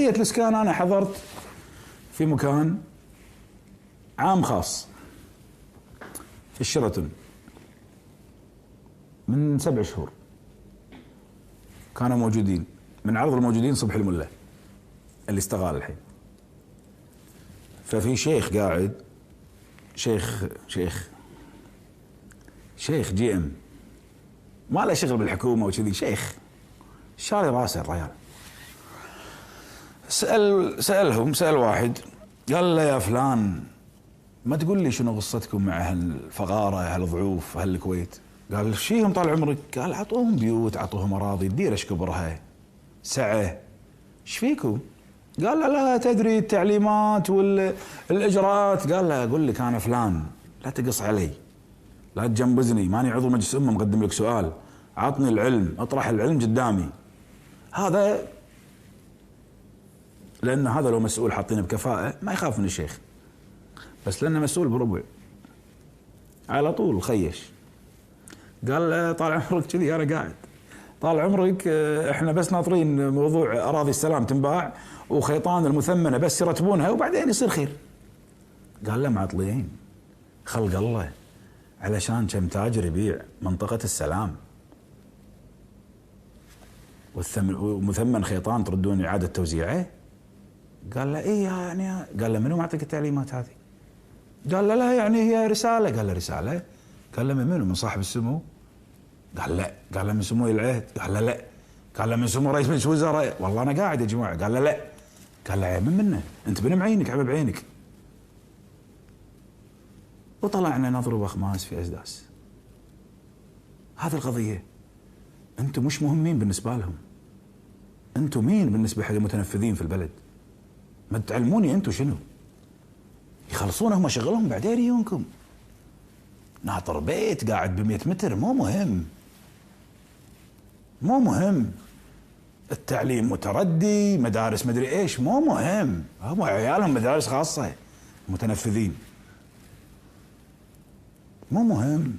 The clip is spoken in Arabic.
قضية الإسكان أنا حضرت في مكان عام خاص في الشيراتون من 7 شهور، كانوا موجودين من عرض الموجودين صبحي الملا اللي استغال الحين. ففي شيخ قاعد، شيخ جي ام ما له شغل بالحكومة وكذي، شيخ شاري راسه الرجال. سأل واحد قال له يا فلان ما تقول لي شنو قصتكم مع هالفقارة هالضعوف هالكويت؟ قال شيهم طال عمرك؟ قال عطوهم بيوت، عطوهم اراضي، الديره ايش كبرها؟ سعه، ايش فيكم؟ قال لا تدري التعليمات والاجراءات. قال له اقول لك انا فلان، لا تقص علي، لا تجنبزني، ماني عضو مجلس امه مقدم لك سؤال، عطني العلم، اطرح العلم قدامي. هذا لان هذا لو مسؤول حاطينه بكفاءه ما يخاف من الشيخ، بس لانه مسؤول بربع على طول خيش. قال طال عمرك كذي انا قاعد، طال عمرك احنا بس ناطرين موضوع اراضي السلام تنباع وخيطان المثمنه بس يرتبونها وبعدين يصير خير. قال له معطلين خلق الله علشان كم تاجر يبيع منطقه السلام ومثمن خيطان تردون اعاده توزيعه؟ قال له ايه يعني. قال له منو معطيك التعليمات هذه؟ قال له لا يعني هي رساله. قال له رساله؟ قال له من منو؟ من صاحب السمو؟ قال لا. قال له من سمو العهد؟ قال له لا. قال له من سمو رئيس مجلس الوزراء؟ والله انا قاعد يا جماعه. قال له لا. قال له من منه؟ انت بنم عينك عبب عينك. وطلعنا نضرب اخماس في اسداس. هذه القضيه انتم مش مهمين بالنسبه لهم. انتم مين بالنسبه حق المتنفذين في البلد؟ ما تعلموني انتم شنو؟ يخلصون هم شغلهم بعدين يجونكم. ناطر بيت قاعد ب100 متر مو مهم. التعليم متردي، مدارس مدري ايش مو مهم، هم عيالهم مدارس خاصة متنفذين مو مهم.